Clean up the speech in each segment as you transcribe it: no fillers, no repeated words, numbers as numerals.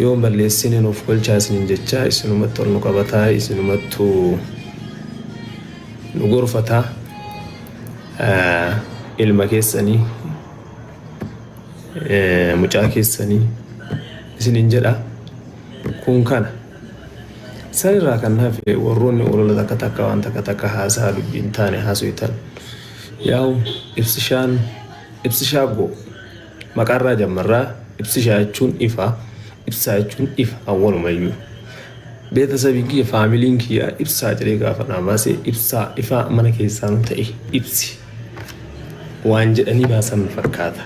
يوم بالليسين وفي كل جاسين جتشا إسنومت النقبتها إسنومت نغرفتها المكيسني مجاكيسني إسنين جدا كون كان سريرا كان في وروني ولا تكتك وان تكتك هاسا بنتاني هاسويتان ياو إبسشاغو مقرر جمرة إبسشاچون إبساچون أول ما يو بيت سبيكي فاميلين كيا إبسا جريغا فناماسي إفا من كيسان تأي إبسي وانجد أني باسن فكاتا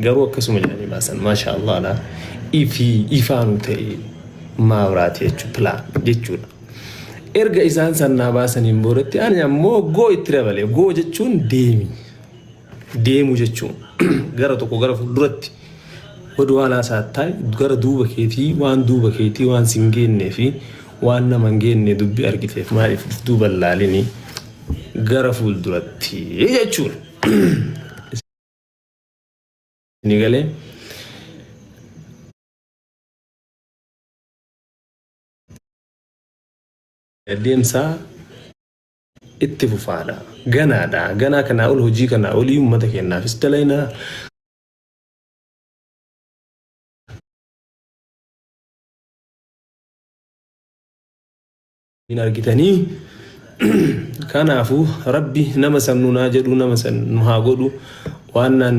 غرو كسو مجاني باسن ما شاء الله لا إفانو تأي ما وراتي يجوتلا جيجونا إرغا إسان سننا باسن يمبورتي أنا مو غو إترابالي غو جيجون deemu jechuun gara tokko gara fuulduratti wadwaalaa saattaa gara duuba keetii waan singeennee fi waan nama hingeenne dubbi argiteef maaliif duuba laalini gara fuulduratti jechuun ni galee deemsaa itti fufaadha ganaa kana ol hojii kana olii ummata kennaafis dalaynaa in argitanii kanaafu rabbi nama sannunaa jedhu nama sannu haa godhu waanan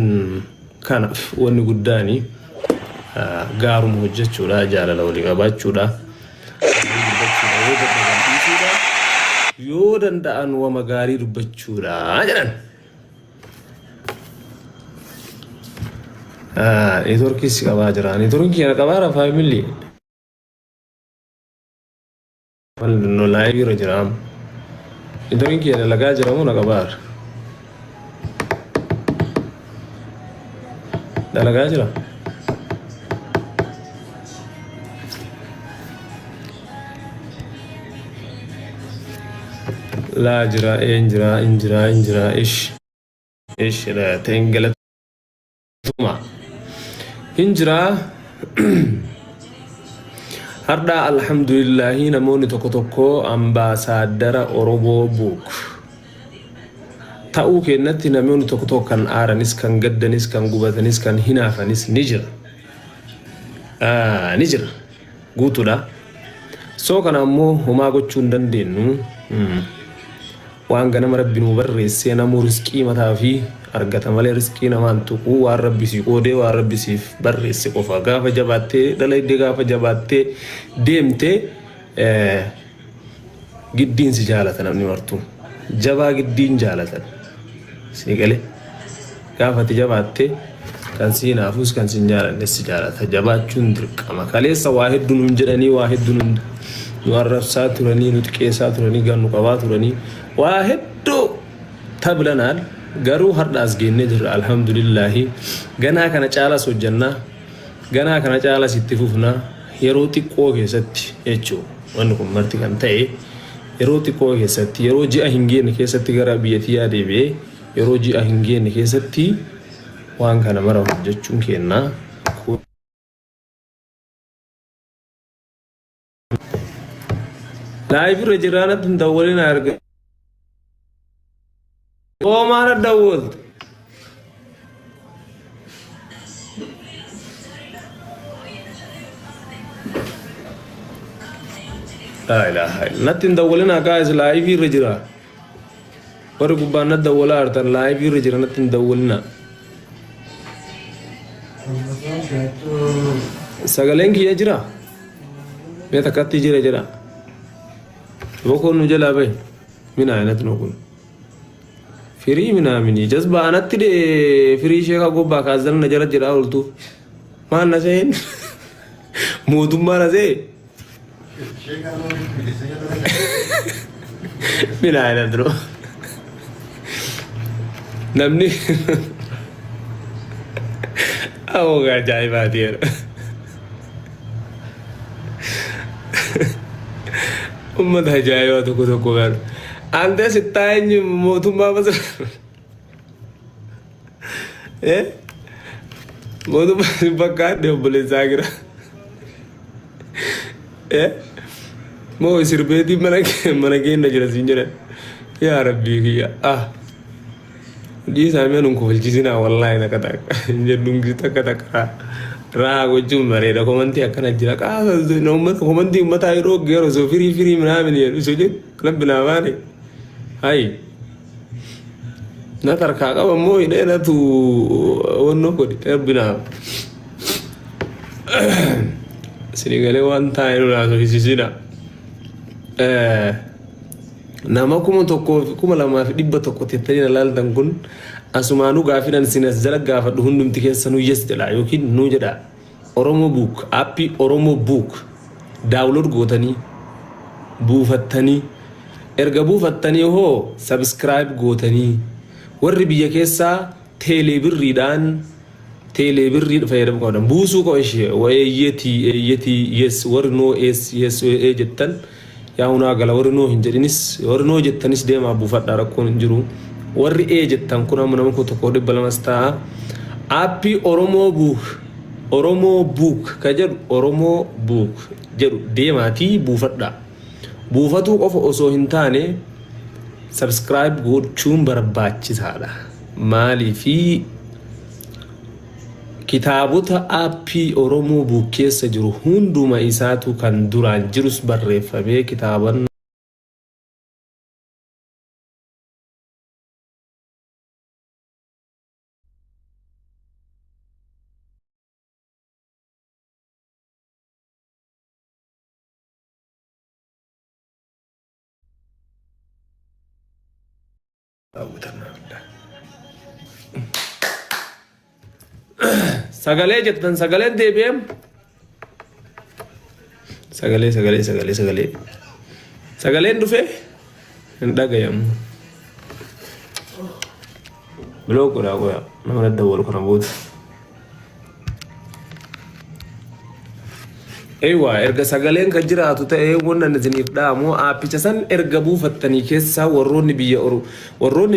kanaaf wanni guddaani gaaruma hojjechuudha jaalala walii qabaachuudha yoo danda'an wama gaarii dubbachuudha jedhan networkii si qabaa jira networkii kana qabaara family no live ira jira networkii kana lagaa jira mo na qabaar dalagaa jira لا جرا إنجرا إيش لا تنقلت ثم إنجرا هردا الحمد لله نموني توكو أمباسادر أوروبو بوك تاو كنتي نموني توكو كان آرانيس كان قدنيس كان قبتنيس كان هنافنيس نيجر نيجر قوتو لا سو كان أمو هما قوتشون دندينو waan ganama rabbi nu barreessee namu riskii mataa fi argata malee riskii namaan tuquu waan rabbi si qoodee waan rabbi siif barreesse qofa gaafa jabaattee dalaydee gaafa jabaattee deemtee giddiin si jaalata namni martu jabaa giddiin jaalatan si galee gaafa ti jabaattee kan si naafus kan si jaalanne si jaalata jabaachuun dirqama kaleessa waa hedduun jedhanii waa hedduun nu arrabsaa turanii nu xiqqeessaa turanii gannu qabaa turanii waa hedduu tablanaan garuu har'aas geennee jirra alhamdulillah ganaa kana caalas hojjannaa ganaa kana caalas itti fufnaa yeroo xiqqoo keessatti jechuu wanni kun marti kan ta'e yeroo xiqqoo keessatti yeroo ji'a hin geenne keessatti gara biyyattii deebi'ee yeroo ji'a hin geenne keessatti waan kana mara hojjechuun kennaa live rejiraanat dawwalina arga Omar Dawood la ilaha illa natin dawwalina guys live rejira war gubana dawwala artan live rejira natin dawwalina sagalenki yajira beta katti jira بكون نجلا بي من عينت نقول فري مني جذبة أنا تدي فري شيء كأقول باكازل نجرا جرا ولتو ما نسين مودم ما نسين من عينت رو نمني أو قاعد جاي بعدين ummad hajaayo tokko gar ande sittaany mootummaa bas mootummaa bakka de obboleessaa gira Moo sirbeetii mana keenya jira siin jedhan yaa rabbii kiyya dhiisaa mee nun kofalchisinaa wallaahi takka takka jedhuun takka takka raa gochuun bareeda komantii akkana jira komantii ummataa yeroo geero soo firii minaamin jedhu soo jedhu rabbi naa baane hayi na tarkaa qaba moo hidheenatu wannoo godhi rabbi naa sinigalee waan taa'e nunaa sofisisina nama 1,100 tettanii na laaltan kun asumaanuu gaafinan sinas jala gaafadhu hundumti keessanuu yes jedha yookiin nuu jedha Oromoo Book aappii Oromoo Book daawulood gootanii buufattanii erga buufattanii hoo subscribe gootanii warri biyya keessaa teeleebirriidhaan fayyadamu qabdan buusuu qaba ishee eeyyetii yes warri noo yes jettan yaa hunaa gala warri noo hin jedhinis warri noo jettanis deemaa buufadhaa rakkoon hin jiru warri jettan kun amma nama 1,200 ta'a aappii Oromoo Book ka jedhu Oromoo Book jedhu deemaatii buufadhaa buufatuu qofa osoo hin taane subscribe gochuun barbaachisaadha maaliifi kitaabota aappii Oromoo Book keessa jiru hunduma isaatu kan duraan jirus barreeffamee kitaaban sagalee jettan sagaleen deebi'eem sagaleen dhufe hin dhagayamu biloo godhaa nama daddabalu kana booda eewwa erga sagaleen kan jiraatu ta'ee wannan isiniif dhaamu aappicha san erga buufattanii keessaa warroonni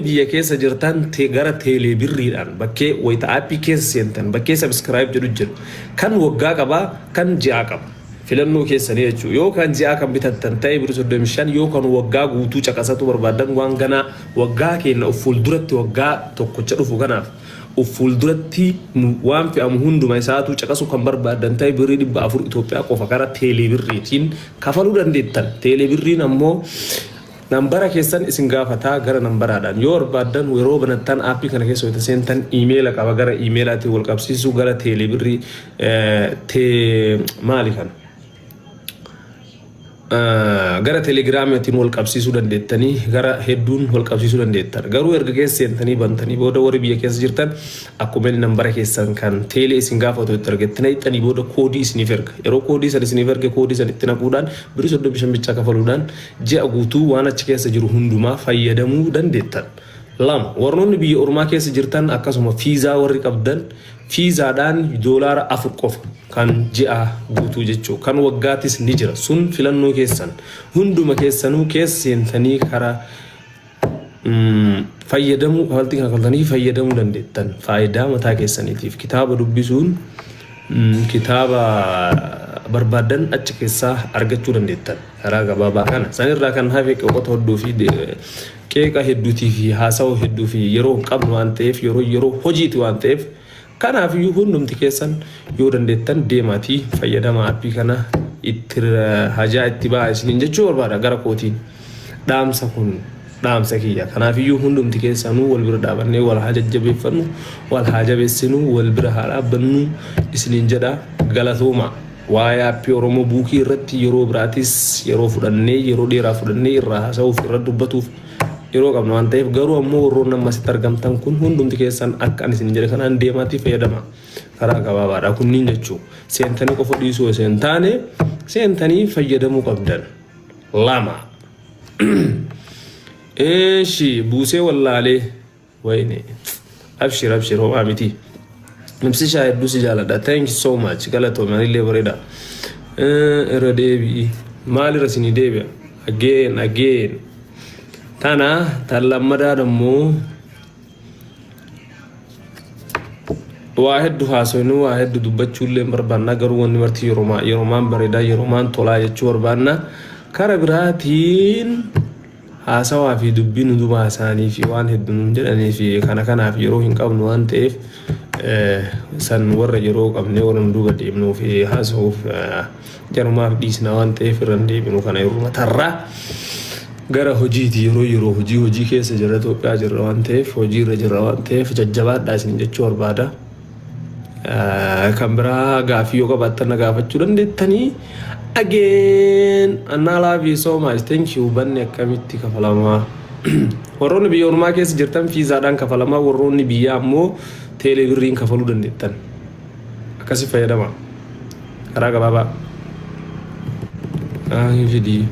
biyya keessa jirtan gara teeleebirriidhaan bakkee wayita aappii keessa seentan bakkee subscribe jedhu jedhu kan waggaa qabaa kan ji'a qaba filannoo keessanii jechuudha yoo kan ji'a kan bitattan ta'e biru 35 yoo kan waggaa guutuu caqasatu barbaadan waan ganaa waggaa keenya fuulduratti waggaa tokkocha dhufu kanaaf fuulduratti waan fe'amu hunduma isaatu caqasu kan barbaadan ta'e birrii 400 Itoophiyaa qofa gara teeleebirriitiin kafaluu dandeettan teeleebirriin ammoo nambara keessan isin gaafataa gara nambaraadhaan yoo barbaadan yeroo banattan aappii kana keessa wayita seentan iimeela qaba gara iimeelaatiin wal qabsiisuu gara teeleebirrii maali kan gara telegiraamiitiin wal qabsiisuu dandeettanii gara hedduun wal qabsiisuu dandeettan garuu erga keessa seentanii bantanii booda warri biyya keessa jirtan akkuma inni nambara keessan kan teelee isin gaafatu itti argattanii hixanii booda koodii isiniif erga yeroo koodii san isiniif erga koodii san itti naquudhaan birrii 35 bichaa kafaluudhaan ji'a guutuu waan achi keessa jiru hundumaa fayyadamuu dandeettan. Lama warroonni biyya ormaa keessa jirtan akkasuma fiizaa warri qabdan fiizaadhaan doolaara 4 qofa kan ji'a guutuu jechuu kan waggaatis ni jira sun filannoo keessan hunduma keessanuu keessa seentanii karaa fayyadamuu kafaltii kana kafaltanii fayyadamuu dandeettan faayidaa mataa keessaniitiif kitaaba dubbisuun kitaaba barbaadan achi keessaa argachuu dandeettan karaa gabaabaa kana sanirraa kan hafe qoqota hedduu fi qeeqa hedduutii fi haasawaa hedduu fi yeroo qabnu waan ta'eef yeroo hojiiti waan ta'eef kanaaf iyyuu hundumti keessan yoo dandeettan deemaatii fayyadama aappii kana itti hajaa itti ba'aa isiniin jechuu barbaada gara kootiin dhaamsa kun dhaamsa kiyya kanaaf iyyuu hundumti keessanuu wal bira dhaabannee wal haa jajjabeeffannu wal haa jabeessinu wal bira haa dhaabbannu isiniin jedha galatooma waa'ee aappii Oromoo Buukii irratti yeroo biraatis yeroo fudhannee yeroo dheeraa fudhannee irraa haasa'uuf irra dubbatuuf yeroo qabnu waan ta'eef garuu ammoo warroonni ammasitti argamtan kun hundumti keessan akka ani isin jedhe kanaan deemaatii fayyadama karaa gabaabaadha kunniin jechuu seentanii qofa dhiisuu osoo hin taane seentanii fayyadamuu qabdan. Lama eeshi buusee wallaalee wayne abshir homaa miti nimsishaa hedduu si jaaladha thank you so much galatoome anillee bareeda irra deebi'i maalirra isinii deebi'a again tana talammadaa dammoo واحد حاسوينو واحد دبچو اللي مربانا قرو ونمرتي يرومان بريدا يرومان طولا يچور بانا كاربراتين حاسوا في دبين دوبا ساني في وان هدن جلاني في كان في يروهن قبل وان تيف سن ور يرو قبل ورن دوغا ديمنو في حاسو جرما ديسنا وان تيف رندي بنو كان يرو ترى gara hojii yeroo hojii keessa jira Itoophiyaa jirra waan ta'eef hojii irra jirra waan ta'eef jajjabaadhaa isin jechuu barbaada. Kan biraa gaafii yoo qabaattan na gaafachuu dandeettanii. Again, I love you so much. Thank you. Banne akkamitti kafalamaa. Warroonni biyya ormaa keessa jirtan fiizaadhaan kafalamaa, warroonni biyya ammoo teelee birriin kafaluu dandeettan. Akkasi fayyadama. Karaa gabaabaa. Fidii.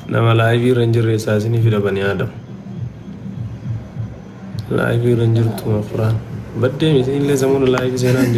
Nama live ranger resaasini fida bani Adam. Live ranger tuma Quran. Badde miti illee zamana live seenaan